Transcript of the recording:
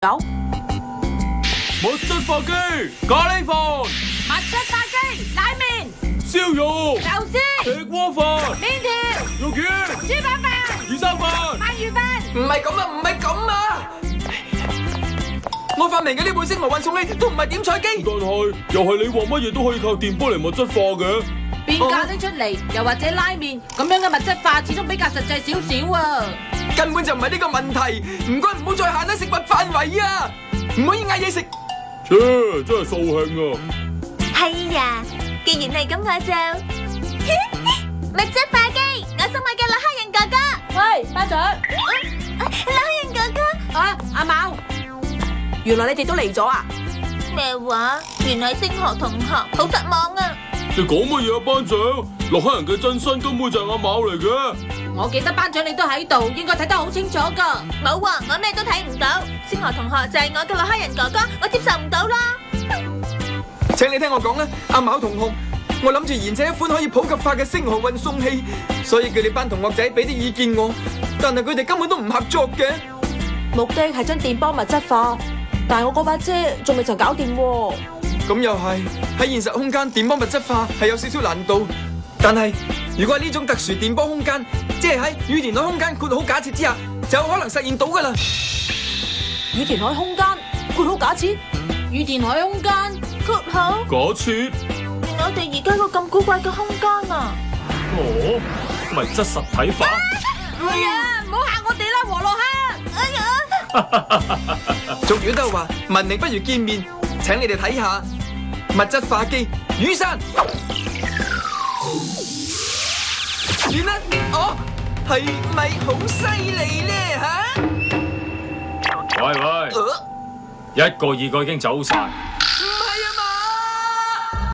有物質化機、咖喱飯、物質化機、拉麵、燒肉、壽司、石鍋飯、麵條、肉丸、豬扒飯、魚生飯、鰻魚飯。唔係咁啊，唔係咁啊！我發明嘅呢部星河運送器都唔係點菜機。但係又係你話乜嘢都可以靠電波嚟物質化嘅。邊教得出嚟？又或者拉麵咁樣嘅物質化，始終比較實際少少啊！根本就唔係呢個問題，唔該唔好再限喺食物範圍啊！唔可以嗌嘢食。切，真係掃興啊！係呀，既然係咁，我就物質化機，我心愛嘅洛克人哥哥。喂，班長，洛克人哥哥，阿茂，原來你哋都嚟咗啊！咩話？原來星河同學好失望啊！你講乜嘢啊，班長？洛克人嘅真身根本就係阿茂嚟嘅。我記得班長你都喺度，應該睇得好清楚噶。冇啊，我咩都睇唔到。星河同學就係我嘅洛克人哥哥，我接受唔到啦。請你聽我講啦，阿茂同學，我諗住研製一款可以普及化嘅星河運送器，所以叫你班同學仔俾啲意見我，但係佢哋根本都唔合作嘅。目的係將電波物質化，但係我嗰把遮仲未曾搞掂喎。咁又係喺現實空間電波物質化係有少少難度，但係如果係呢種特殊電波空間，即係喺羽田海空間括號假設之下，就有可能實現到噶啦。羽田海空間括號假設，羽田海空間括號，假設我哋而家個咁古怪嘅空間啊！哦，物質實體化。哎呀，唔好嚇我哋啦，和洛克！哎呀，俗語都話聞名不如見面，請你哋睇下物質化機雨傘。點咧？哦，係咪好犀利咧？喂喂，一個二個已經走晒，